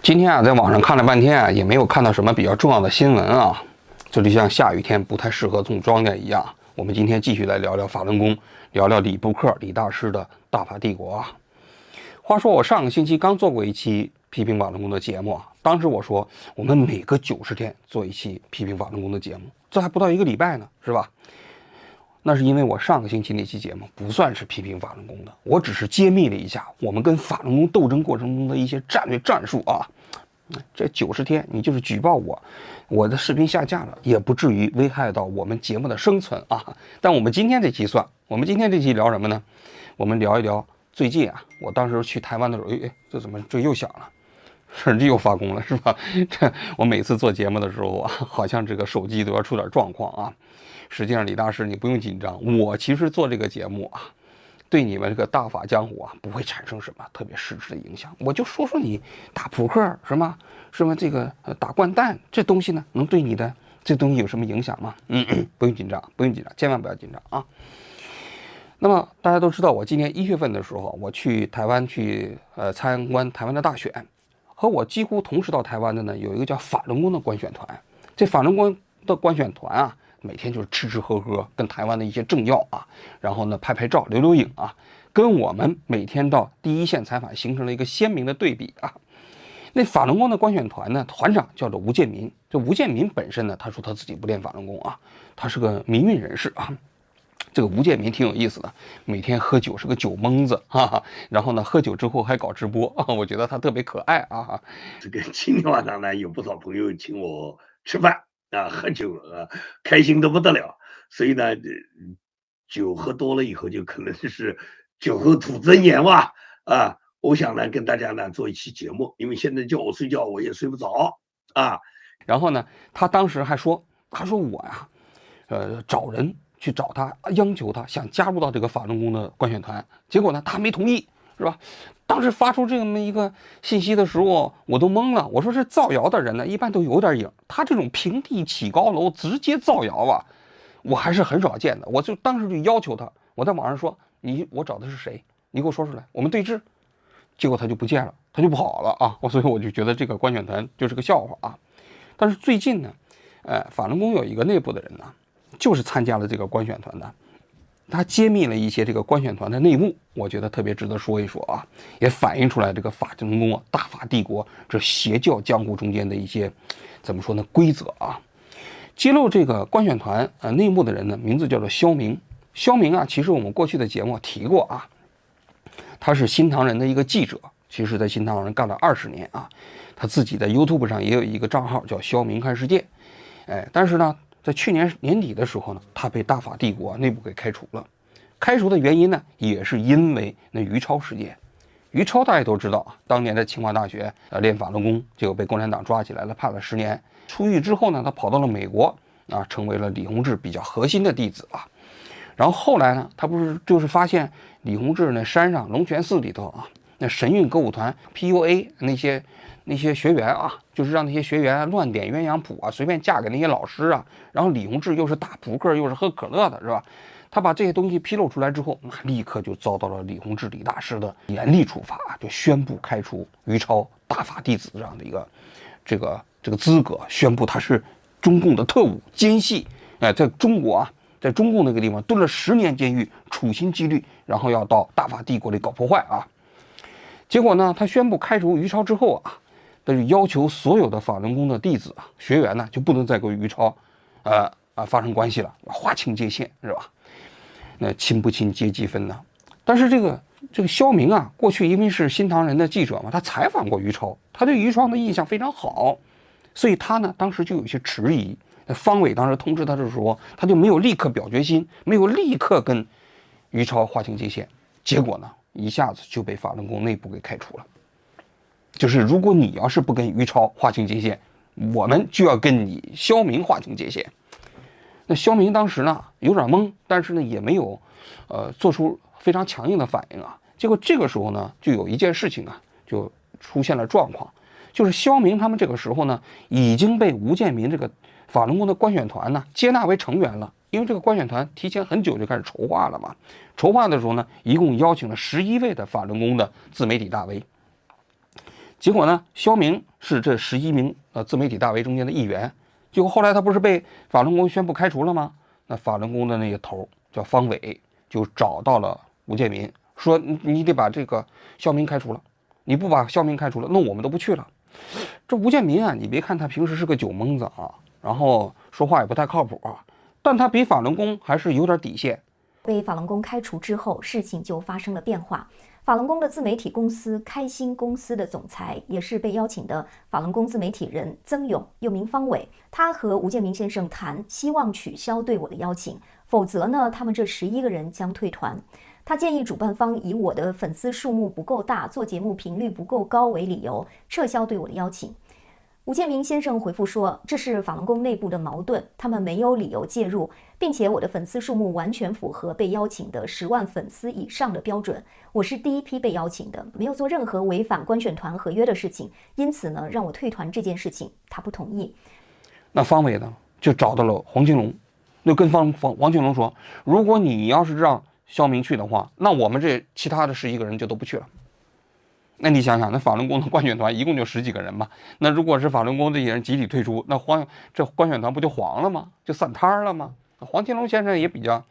今天啊，在网上看了半天啊，也没有看到什么比较重要的新闻啊。这就像下雨天不太适合种庄稼一样。我们今天继续来聊聊法轮功，聊聊李布克李大师的大法帝国啊。话说我上个星期刚做过一期批评法轮功的节目啊，当时我说我们每隔90天做一期批评法轮功的节目，这还不到1个礼拜呢，是吧？那是因为我上个星期那期节目不算是批评法轮功的，我只是揭秘了一下我们跟法轮功斗争过程中的一些战略战术啊。这90天你就是举报我的视频下架了，也不至于危害到我们节目的生存啊。但我们今天这期算，我们今天这期聊什么呢？我们聊一聊最近啊，我当时去台湾的时候，这怎么这又响了？手机又发功了是吧？我每次做节目的时候啊，好像这个手机都要出点状况啊。实际上，李大师你不用紧张，我其实做这个节目啊，对你们这个大法江湖啊不会产生什么特别实质的影响。我就说说你打扑克什么这个打掼蛋这东西呢，能对你的这东西有什么影响吗？不用紧张，不用紧张，千万不要紧张啊。那么大家都知道，我今年1月份的时候，我去台湾去参观台湾的大选，和我几乎同时到台湾的呢，有一个叫法轮功的观选团。这法轮功的观选团啊，每天就是吃吃喝喝，跟台湾的一些政要啊，然后呢拍拍照、留影啊，跟我们每天到第一线采访形成了一个鲜明的对比啊。那法轮功的观选团呢，团长叫做吴建民。这吴建民本身呢，他说他自己不练法轮功啊，他是个民运人士啊。这个吴建民挺有意思的，每天喝酒是个酒蒙子哈，然后呢，喝酒之后还搞直播啊，我觉得他特别可爱啊。这个今天晚上呢，有不少朋友请我吃饭啊，喝酒啊，开心的不得了。所以呢，酒喝多了以后，就可能是酒后吐真言吧啊。我想呢，跟大家呢做一期节目，因为现在叫我睡觉，我也睡不着啊。然后呢，他当时还说，他说我呀，找人去找他，央求他想加入到这个法轮功的观选团，结果呢，他没同意，是吧？当时发出这么一个信息的时候，我都懵了。我说这造谣的人呢，一般都有点影，他这种平地起高楼直接造谣啊，我还是很少见的。我就当时就要求他，我在网上说，我找的是谁？你给我说出来，我们对峙。结果他就不见了，他就跑了啊！所以我就觉得这个观选团就是个笑话啊。但是最近呢，法轮功有一个内部的人呢，就是参加了这个观选团的，他揭秘了一些这个观选团的内幕，我觉得特别值得说一说啊，也反映出来这个法轮功啊、大法帝国这邪教江湖中间的一些怎么说呢规则啊。揭露这个观选团内幕的人呢，名字叫做肖明。肖明啊，其实我们过去的节目提过啊，他是新唐人的一个记者，其实在新唐人干了20年啊。他自己在 YouTube 上也有一个账号叫肖明看世界，但是呢，在去年年底的时候呢，他被大法帝国内部给开除了。开除的原因呢，也是因为那于超事件。于超大家都知道啊，当年在清华大学练法轮功，结果被共产党抓起来了，判了10年。出狱之后呢，他跑到了美国啊，成为了李洪志比较核心的弟子啊。然后后来呢，他不是就是发现李洪志那山上龙泉寺里头啊，那神韵歌舞团 PUA 那些学员啊，就是让那些学员乱点鸳鸯谱啊，随便嫁给那些老师啊。然后李洪志又是打扑克又是喝可乐的，是吧？他把这些东西披露出来之后，那立刻就遭到了李洪志李大师的严厉处罚，就宣布开除于超大法弟子这样的一个这个资格，宣布他是中共的特务奸细。在中国啊，在中共那个地方蹲了10年监狱，处心积虑，然后要到大法帝国里搞破坏啊。结果呢，他宣布开除于超之后啊，他就要求所有的法轮功的弟子啊、学员呢，就不能再跟于超发生关系了，划清界限，是吧？那亲不亲阶级分呢？但是这个肖明啊，过去因为是新唐人的记者嘛，他采访过于超，他对于超的印象非常好，所以他呢当时就有一些迟疑。方伟当时通知他的时候，他就没有立刻表决心，没有立刻跟于超划清界限。结果呢，一下子就被法轮功内部给开除了。就是如果你要是不跟于超划清界限，我们就要跟你肖明划清界限。那肖明当时呢有点懵，但是呢也没有做出非常强硬的反应啊。结果这个时候呢，就有一件事情啊就出现了状况，就是肖明他们这个时候呢已经被吴建民这个法轮功的观选团呢接纳为成员了。因为这个观选团提前很久就开始筹划了嘛，筹划的时候呢，一共邀请了11位的法轮功的自媒体大 V。结果呢，肖明是这11名自媒体大 V 中间的一员。结果后来他不是被法轮功宣布开除了吗？那法轮功的那个头叫方伟，就找到了吴建民，说你得把这个肖明开除了，你不把肖明开除了，那我们都不去了。这吴建民啊，你别看他平时是个酒蒙子啊，然后说话也不太靠谱啊，但他比法轮功还是有点底线。被法轮功开除之后，事情就发生了变化。法轮功的自媒体公司开心公司的总裁，也是被邀请的法轮功自媒体人曾勇，又名方伟，他和吴建民先生谈，希望取消对我的邀请，否则呢，他们这11个人将退团。他建议主办方以我的粉丝数目不够大，做节目频率不够高为理由，撤销对我的邀请。吴建民先生回复说，这是法轮功内部的矛盾，他们没有理由介入，并且我的粉丝数目完全符合被邀请的10万粉丝以上的标准，我是第一批被邀请的，没有做任何违反观选团合约的事情，因此呢，让我退团这件事情他不同意。那方伟呢就找到了黄金龙，就跟黄金龙说，如果你要是让肖明去的话，那我们这其他的11个人就都不去了。那你想想，那法轮功的观选团一共就10几个人嘛，那如果是法轮功这些人集体退出，那这观选团不就黄了吗？就散摊了吗？黄金龙先生也比较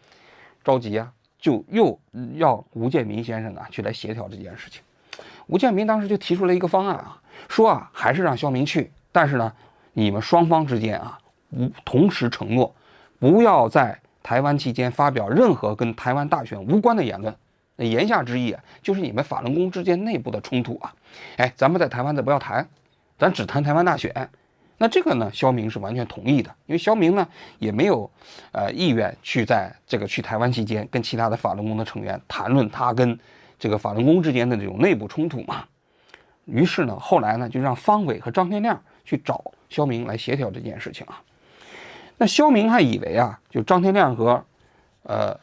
着急啊，就又让吴建民先生啊去来协调这件事情。吴建民当时就提出了一个方案啊，说啊还是让肖明去，但是呢，你们双方之间啊同时承诺，不要在台湾期间发表任何跟台湾大选无关的言论。那言下之意啊，就是你们法轮功之间内部的冲突啊，咱们在台湾的不要谈，咱只谈台湾大选。那这个呢，肖明是完全同意的，因为肖明呢也没有意愿去在这个去台湾期间跟其他的法轮功的成员谈论他跟这个法轮功之间的这种内部冲突嘛。于是呢，后来呢就让方伟和张天亮去找肖明来协调这件事情啊。那肖明还以为啊，就张天亮和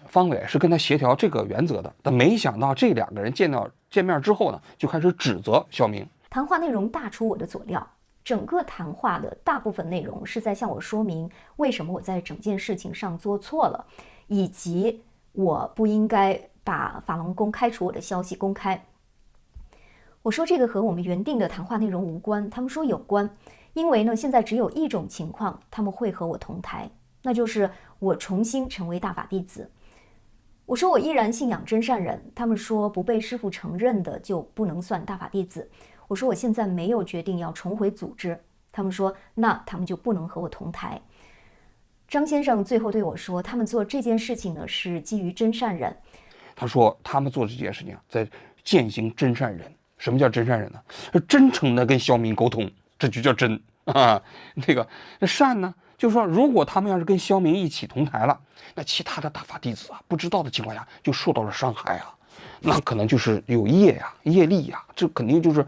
方伟是跟他协调这个原则的，但没想到这2个人见面之后呢，就开始指责肖明。谈话内容大出我的所料，整个谈话的大部分内容是在向我说明为什么我在整件事情上做错了，以及我不应该把法轮功开除我的消息公开。我说这个和我们原定的谈话内容无关，他们说有关，因为呢，现在只有一种情况他们会和我同台，那就是我重新成为大法弟子。我说我依然信仰真善人，他们说不被师父承认的就不能算大法弟子。我说我现在没有决定要重回组织，他们说那他们就不能和我同台。张先生最后对我说，他们做这件事情呢是基于真善忍。他说他们做这件事情在践行真善忍。什么叫真善忍呢？真诚的跟肖明沟通，这就叫真啊。那善呢，就是说如果他们要是跟肖明一起同台了，那其他的大法弟子啊不知道的情况下就受到了伤害啊，那可能就是有业呀、业力呀，这肯定就是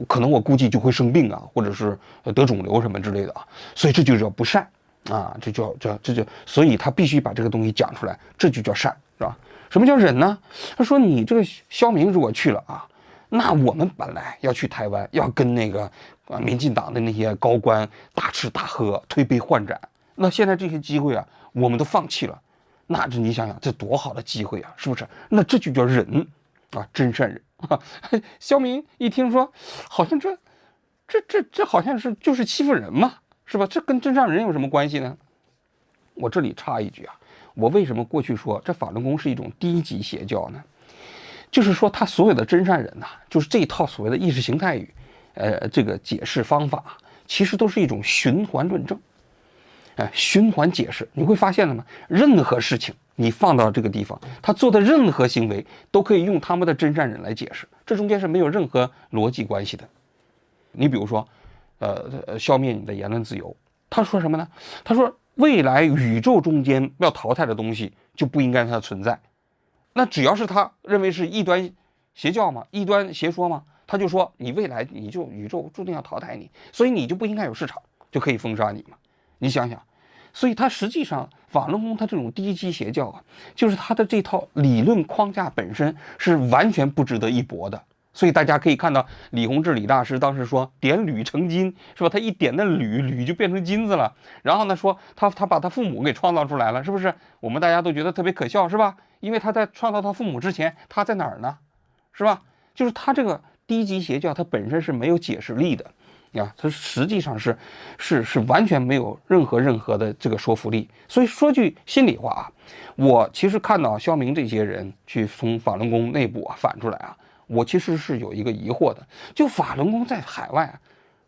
可能我估计就会生病啊，或者是得肿瘤什么之类的啊，所以这就叫不善啊，这就所以他必须把这个东西讲出来，这就叫善，是吧？什么叫忍呢？他说你这个肖明如果去了啊，那我们本来要去台湾，要跟那个民进党的那些高官大吃大喝、推杯换盏，那现在这些机会啊，我们都放弃了。那这你想想，这多好的机会啊，是不是？那这就叫忍啊，真善忍啊。肖明一听说，好像这好像是就是欺负人嘛，是吧？这跟真善忍有什么关系呢？我这里插一句啊，我为什么过去说这法轮功是一种低级邪教呢？就是说，他所有的真善忍呐，就是这一套所谓的意识形态语，这个解释方法，其实都是一种循环论证，循环解释。你会发现了吗？任何事情你放到这个地方，他做的任何行为都可以用他们的真善忍来解释，这中间是没有任何逻辑关系的。你比如说，消灭你的言论自由，他说什么呢？他说未来宇宙中间要淘汰的东西就不应该它存在。那只要是他认为是异端邪教嘛，异端邪说嘛，他就说你未来你就宇宙注定要淘汰你，所以你就不应该有市场，就可以封杀你嘛。你想想，所以他实际上法轮功他这种低级邪教啊，就是他的这套理论框架本身是完全不值得一驳的。所以大家可以看到李洪志李大师当时说点铝成金，是吧？他一点那铝就变成金子了。然后呢说他把他父母给创造出来了，是不是？我们大家都觉得特别可笑，是吧？因为他在创造他父母之前，他在哪儿呢？是吧？就是他这个低级邪教它本身是没有解释力的啊，它实际上是完全没有任何的这个说服力。所以说句心里话啊，我其实看到肖明这些人去从法轮功内部反出来啊，我其实是有一个疑惑的，就法轮功在海外啊，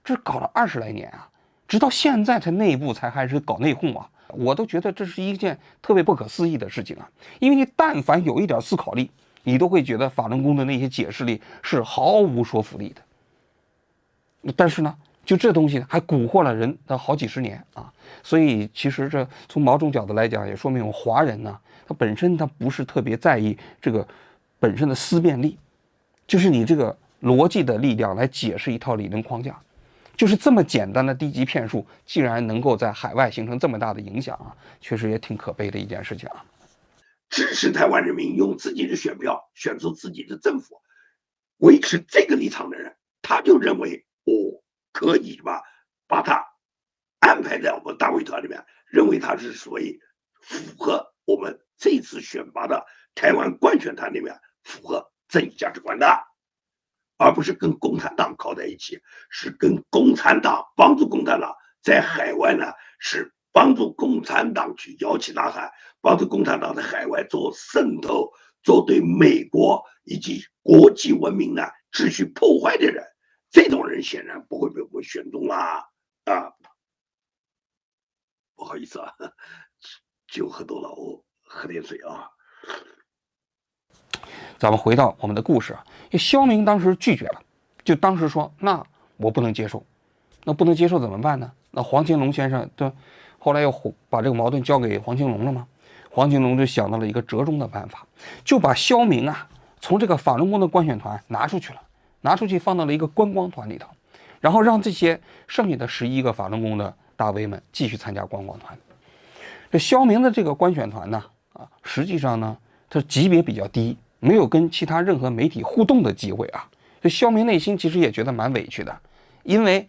这搞了20来年啊，直到现在才内部才开始搞内讧啊，我都觉得这是一件特别不可思议的事情啊，因为你但凡有一点思考力，你都会觉得法轮功的那些解释力是毫无说服力的。但是呢，就这东西还蛊惑了人的好几十年啊，所以其实这从某种角度来讲，也说明华人呢，他本身他不是特别在意这个本身的思辨力，就是你这个逻辑的力量来解释一套理论框架。就是这么简单的低级骗术，竟然能够在海外形成这么大的影响啊，确实也挺可悲的一件事情啊。支持台湾人民用自己的选票选出自己的政府，维持这个立场的人，他就认为我可以把他安排在我们大会团里面，认为他是属于符合我们这次选拔的台湾官选团里面符合正义价值观的，而不是跟共产党靠在一起，是跟共产党帮助共产党在海外呢，是帮助共产党去摇旗呐喊，帮助共产党在海外做渗透，做对美国以及国际文明呢秩序破坏的人，这种人显然不会被我们选中啦啊！不好意思啊，酒喝多了，我喝点水啊。咱们回到我们的故事啊，肖明当时拒绝了，就当时说，那我不能接受，那不能接受怎么办呢？那黄金龙先生对，后来又把这个矛盾交给黄金龙了吗？黄金龙就想到了一个折中的办法，就把肖明啊从这个法轮功的官选团拿出去了，拿出去放到了一个观光团里头，然后让这些剩下的11个法轮功的大 V 们继续参加观光团。这肖明的这个官选团呢，实际上呢，它级别比较低，没有跟其他任何媒体互动的机会啊。这肖明内心其实也觉得蛮委屈的，因为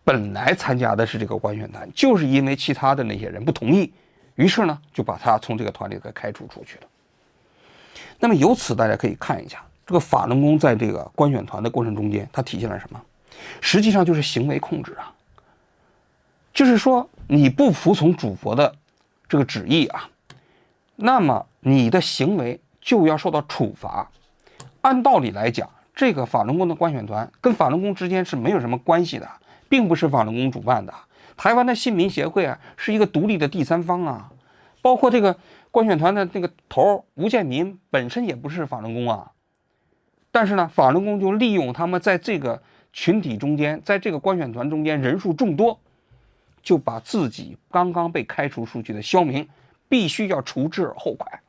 本来参加的是这个官选团，就是因为其他的那些人不同意，于是呢就把他从这个团里给开除出去了。那么由此大家可以看一下，这个法轮功在这个官选团的过程中间，它体现了什么？实际上就是行为控制啊，就是说你不服从主佛的这个旨意啊，那么你的行为就要受到处罚。按道理来讲，这个法轮功的官选团跟法轮功之间是没有什么关系的，并不是法轮功主办的。台湾的信民协会啊，是一个独立的第三方啊，包括这个官选团的那个头吴建民本身也不是法轮功啊。但是呢，法轮功就利用他们在这个群体中间，在这个官选团中间人数众多，就把自己刚刚被开除出去的肖明必须要除之而后快，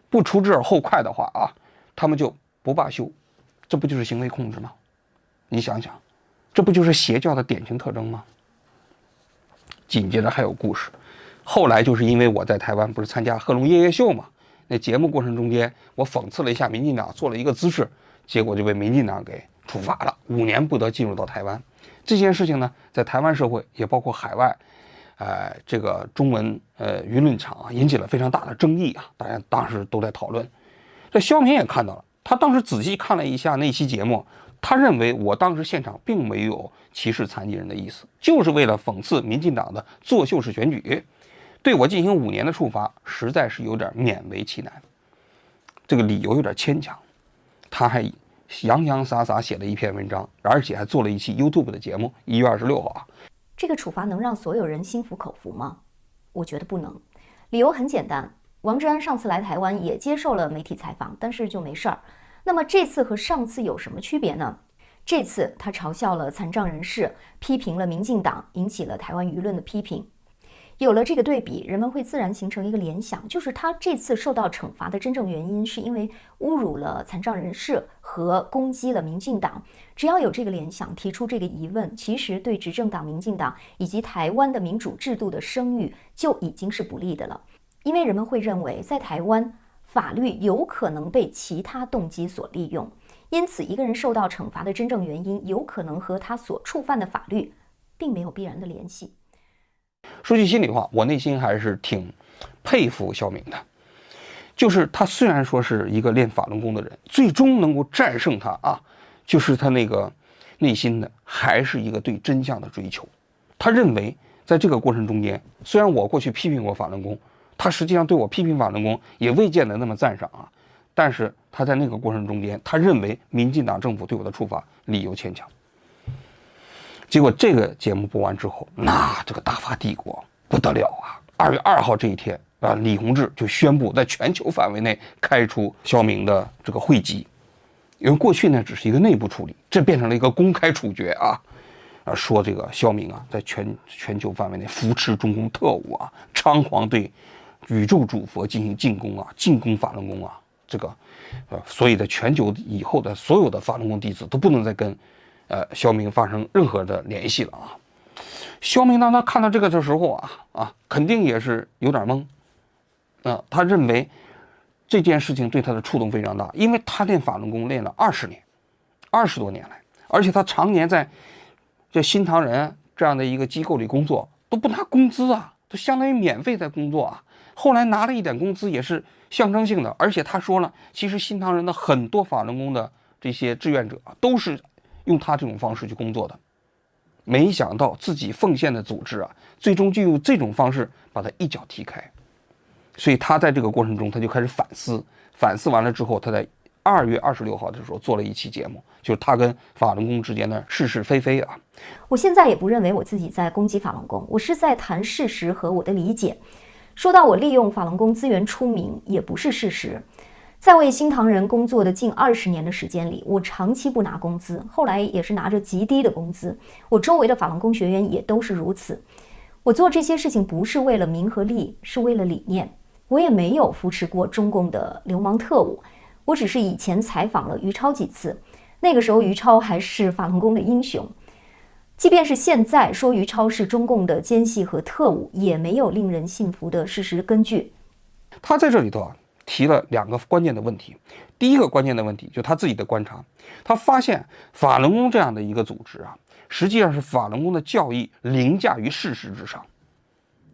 不除之而后快的话啊，他们就不罢休，这不就是行为控制吗？你想想，这不就是邪教的典型特征吗？紧接着还有故事，后来就是因为我在台湾不是参加贺龙夜夜秀嘛，那节目过程中间我讽刺了一下民进党做了一个姿势，结果就被民进党给处罚了，5年不得进入到台湾。这件事情呢，在台湾社会也包括海外，这个中文舆论场啊，引起了非常大的争议啊，大家当时都在讨论。这肖明也看到了，他当时仔细看了一下那期节目，他认为我当时现场并没有歧视残疾人的意思，就是为了讽刺民进党的作秀式选举，对我进行5年的处罚，实在是有点勉为其难。这个理由有点牵强，他还洋洋洒洒写了一篇文章，而且还做了一期 YouTube 的节目。1月26号啊，这个处罚能让所有人心服口服吗？我觉得不能。理由很简单，王志安上次来台湾也接受了媒体采访，但是就没事儿。那么这次和上次有什么区别呢？这次他嘲笑了残障人士，批评了民进党，引起了台湾舆论的批评。有了这个对比，人们会自然形成一个联想，就是他这次受到惩罚的真正原因是因为侮辱了残障人士和攻击了民进党。只要有这个联想，提出这个疑问，其实对执政党民进党以及台湾的民主制度的声誉就已经是不利的了。因为人们会认为，在台湾法律有可能被其他动机所利用，因此一个人受到惩罚的真正原因有可能和他所触犯的法律并没有必然的联系。说句心里话，我内心还是挺佩服肖明的，就是他虽然说是一个练法轮功的人，最终能够战胜他啊，就是他那个内心的还是一个对真相的追求。他认为在这个过程中间，虽然我过去批评过法轮功，他实际上对我批评法轮功也未见得那么赞赏啊，但是他在那个过程中间，他认为民进党政府对我的处罚理由牵强。结果这个节目播完之后，那这个大发帝国不得了啊！2月2号这一天啊，李洪志就宣布在全球范围内开除肖明的这个会籍，因为过去呢只是一个内部处理，这变成了一个公开处决啊！说这个肖明啊，在全球范围内扶持中共特务啊，猖狂对宇宙主佛进行进攻啊，进攻法轮功啊，这个所以在全球以后的所有的法轮功弟子都不能再跟肖明发生任何的联系了啊。肖明当他看到这个的时候肯定也是有点懵，他认为这件事情对他的触动非常大，因为他练法轮功练了20年，20多年来，而且他常年在这新唐人这样的一个机构里工作，都不拿工资啊，都相当于免费在工作啊。后来拿了一点工资也是象征性的，而且他说了，其实新唐人的很多法轮功的这些志愿者都是用他这种方式去工作的。没想到自己奉献的组织最终就用这种方式把他一脚踢开。所以他在这个过程中，他就开始反思，反思完了之后，他在2月26号的时候做了一期节目，就是他跟法轮功之间的是是非非啊。我现在也不认为我自己在攻击法轮功，我是在谈事实和我的理解。说到我利用法轮功资源出名，也不是事实。在为新唐人工作的近20年的时间里，我长期不拿工资，后来也是拿着极低的工资。我周围的法轮功学员也都是如此。我做这些事情不是为了名和利，是为了理念。我也没有扶持过中共的流氓特务，我只是以前采访了于超几次，那个时候于超还是法轮功的英雄。即便是现在说于超是中共的奸细和特务，也没有令人信服的事实根据。他在这里头提了2个关键的问题。第一个关键的问题就他自己的观察，他发现法轮功这样的一个组织实际上是法轮功的教义凌驾于事实之上。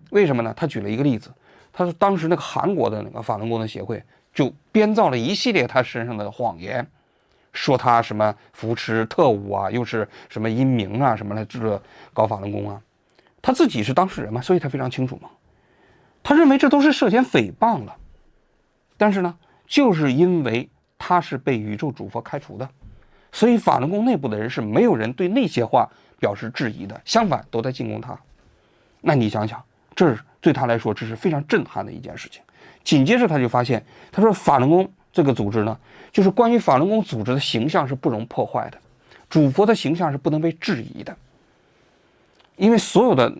为什么呢？他举了一个例子，他说当时那个韩国的那个法轮功的协会就编造了一系列他身上的谎言，说他什么扶持特务又是什么阴明什么来这搞法轮功他自己是当事人嘛，所以他非常清楚嘛。他认为这都是涉嫌诽谤了，但是呢，就是因为他是被宇宙主佛开除的，所以法轮功内部的人是没有人对那些话表示质疑的，相反都在进攻他。那你想想，这对他来说这是非常震撼的一件事情。紧接着他就发现，他说法轮功这个组织呢，就是关于法轮功组织的形象是不容破坏的，主佛的形象是不能被质疑的，因为所有的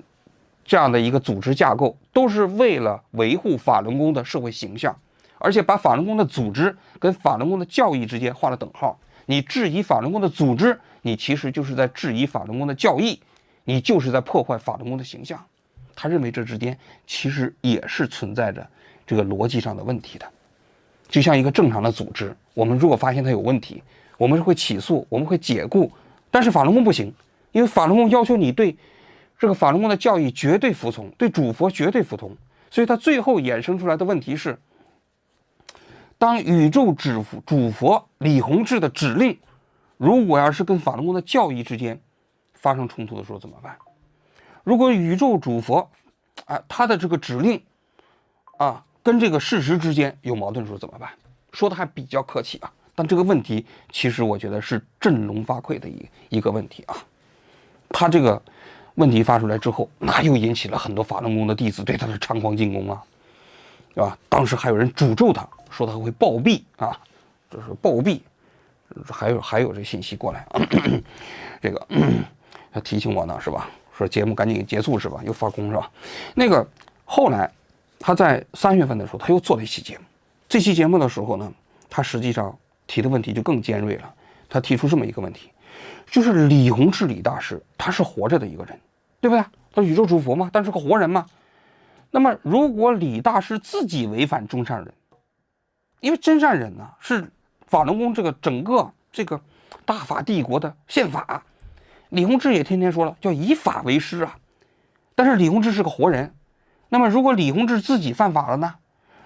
这样的一个组织架构都是为了维护法轮功的社会形象，而且把法轮功的组织跟法轮功的教义之间画了等号。你质疑法轮功的组织，你其实就是在质疑法轮功的教义，你就是在破坏法轮功的形象。他认为这之间其实也是存在着这个逻辑上的问题的。就像一个正常的组织，我们如果发现它有问题，我们是会起诉，我们会解雇，但是法轮功不行，因为法轮功要求你对这个法轮功的教义绝对服从，对主佛绝对服从，所以它最后衍生出来的问题是，当宇宙主佛李洪志的指令，如果要是跟法轮功的教义之间发生冲突的时候怎么办？如果宇宙主佛他的这个指令跟这个事实之间有矛盾的时候怎么办？说的还比较客气但这个问题其实我觉得是振聋发聩的一个问题他这个问题发出来之后，那又引起了很多法轮功的弟子对他的猖狂进攻当时还有人诅咒他，说他会暴毙这是暴毙，还有这信息过来这个他提醒我呢是吧？说节目赶紧结束是吧？又发功是吧？那个后来他在3月份的时候，他又做了一期节目。这期节目的时候呢，他实际上提的问题就更尖锐了。他提出这么一个问题，就是李洪志李大师他是活着的一个人，对不对？他是宇宙主佛嘛，但是个活人嘛。那么如果李大师自己违反真善人，因为真善人呢是法轮功这个整个这个大法帝国的宪法，李洪志也天天说了叫以法为师但是李洪志是个活人，那么如果李洪志自己犯法了呢？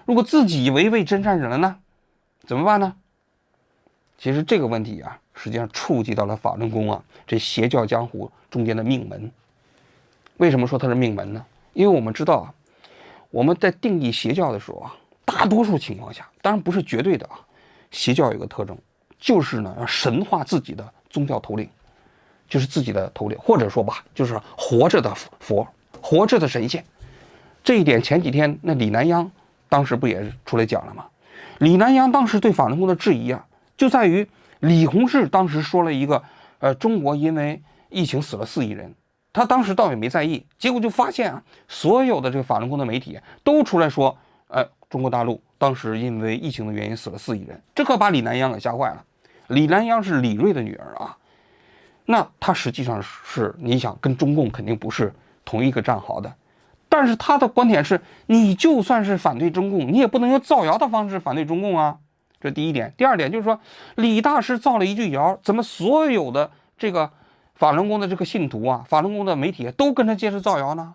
如果自己违背真善忍了呢？怎么办呢？其实这个问题实际上触及到了法轮功啊这邪教江湖中间的命门。为什么说它是命门呢？因为我们知道啊，我们在定义邪教的时候啊，大多数情况下，当然不是绝对的啊，邪教有个特征，就是呢要神化自己的宗教头领，就是自己的头领，或者说吧，就是活着的佛，活着的神仙。这一点前几天那李南央当时不也是出来讲了吗？李南央当时对法轮功的质疑啊，就在于李洪志当时说了一个，中国因为疫情死了4亿人，他当时倒也没在意，结果就发现啊，所有的这个法轮功的媒体都出来说，中国大陆当时因为疫情的原因死了4亿人，这可把李南央给吓坏了。李南央是李锐的女儿啊，那他实际上是你想跟中共肯定不是同一个战壕的。但是他的观点是，你就算是反对中共，你也不能用造谣的方式反对中共啊，这第一点。第二点就是说，李大师造了一句谣，怎么所有的这个法轮功的这个信徒啊，法轮功的媒体都跟他接着造谣呢？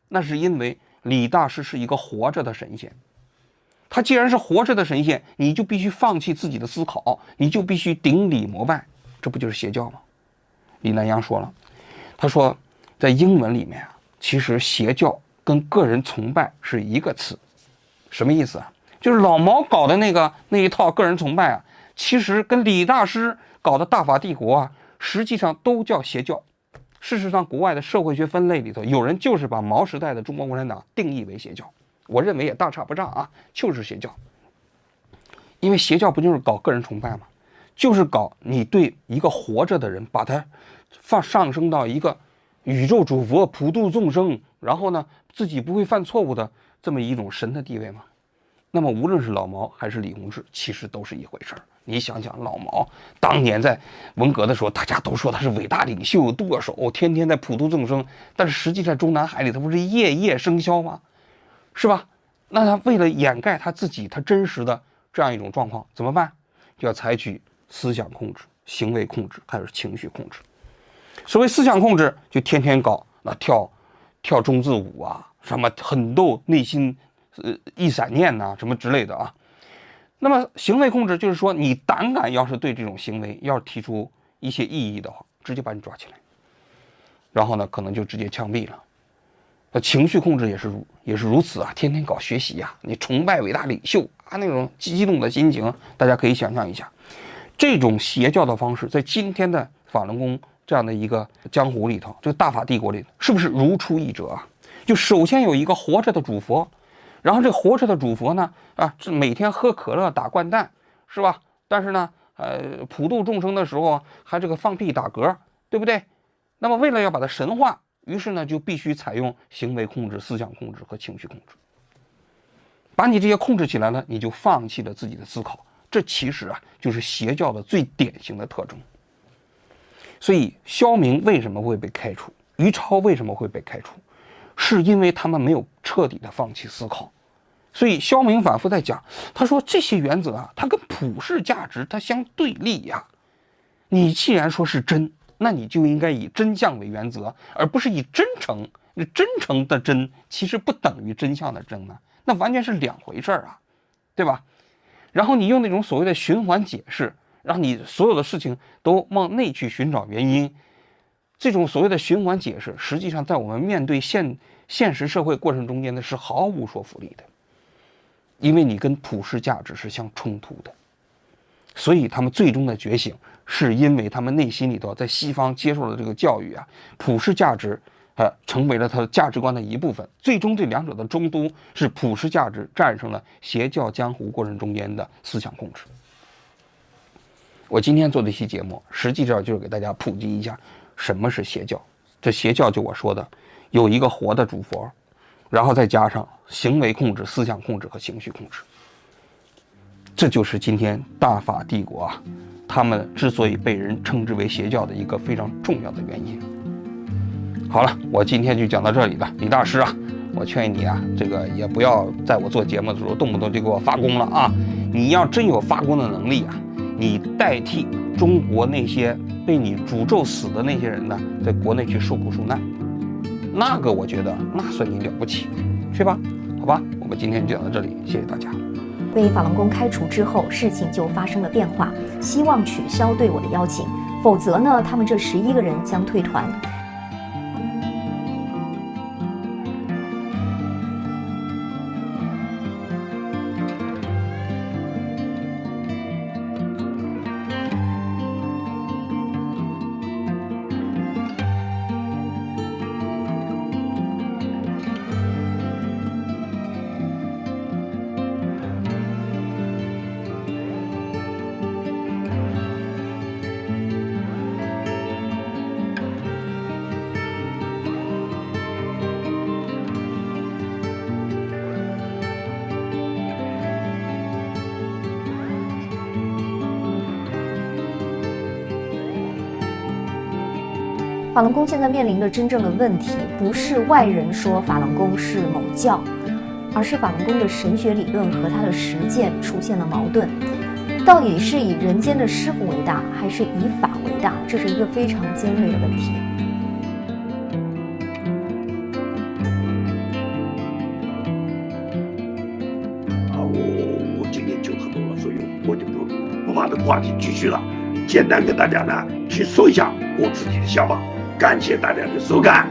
那是因为李大师是一个活着的神仙，他既然是活着的神仙，你就必须放弃自己的思考，你就必须顶礼膜拜，这不就是邪教吗？李南阳说了，他说在英文里面啊，其实邪教跟个人崇拜是一个词。什么意思啊？就是老毛搞的那一套个人崇拜啊，其实跟李大师搞的大法帝国啊，实际上都叫邪教。事实上，国外的社会学分类里头，有人就是把毛时代的中国共产党定义为邪教，我认为也大差不差啊，就是邪教。因为邪教不就是搞个人崇拜吗？就是搞你对一个活着的人，把他上升到一个宇宙主佛普度众生，然后呢自己不会犯错误的这么一种神的地位吗？那么无论是老毛还是李洪志，其实都是一回事儿。你想想，老毛当年在文革的时候，大家都说他是伟大领袖、舵手，天天在普度众生，但是实际在中南海里，他不是夜夜笙箫吗？是吧？那他为了掩盖他自己他真实的这样一种状况，怎么办？就要采取思想控制、行为控制，还有情绪控制。所谓思想控制，就天天搞那跳中字舞啊，什么很逗内心一闪念呐，什么之类的啊。那么行为控制就是说，你胆敢要是对这种行为要是提出一些异议的话，直接把你抓起来，然后呢可能就直接枪毙了。情绪控制也是如此啊，天天搞学习啊，你崇拜伟大领袖啊，那种激动的心情，大家可以想象一下。这种邪教的方式，在今天的法轮功这样的一个江湖里头，这个大法帝国里头，是不是如出一辙啊？就首先有一个活着的主佛，然后这个活着的主佛呢，每天喝可乐打掼蛋，是吧？但是呢，普度众生的时候还这个放屁打嗝，对不对？那么为了要把它神化，于是呢就必须采用行为控制、思想控制和情绪控制。把你这些控制起来了，你就放弃了自己的思考。这其实啊，就是邪教的最典型的特征。所以肖明为什么会被开除，于超为什么会被开除，是因为他们没有彻底的放弃思考。所以肖明反复在讲，他说这些原则啊，它跟普世价值它相对立呀。你既然说是真，那你就应该以真相为原则，而不是以真诚。真诚的真其实不等于真相的真啊，那完全是两回事啊，对吧？然后你用那种所谓的循环解释，让你所有的事情都往内去寻找原因，这种所谓的循环解释，实际上在我们面对现实社会过程中间呢，是毫无说服力的，因为你跟普世价值是相冲突的。所以他们最终的觉醒，是因为他们内心里头在西方接受了这个教育啊，普世价值成为了他的价值观的一部分。最终这两者的中都是普世价值战胜了邪教江湖过程中间的思想控制。我今天做这期节目，实际上就是给大家普及一下什么是邪教。这邪教就我说的，有一个活的主佛，然后再加上行为控制、思想控制和情绪控制。这就是今天大法帝国啊，他们之所以被人称之为邪教的一个非常重要的原因。好了，我今天就讲到这里了。李大师啊，我劝你啊，这个也不要在我做节目的时候动不动就给我发功了啊！你要真有发功的能力啊，你代替中国那些被你诅咒死的那些人呢，在国内去受苦受难，那个我觉得那算你了不起，去吧？好吧，我们今天就讲到这里，谢谢大家。被法轮功开除之后，事情就发生了变化，希望取消对我的邀请，否则呢，他们这11个人将退团。法轮功现在面临的真正的问题，不是外人说法轮功是某教，而是法轮功的神学理论和它的实践出现了矛盾。到底是以人间的师傅为大，还是以法为大？这是一个非常尖锐的问题。我今天就很多了，所以我就不把这个话题继续了。简单跟大家呢去说一下我自己的想法，感谢大家的收看。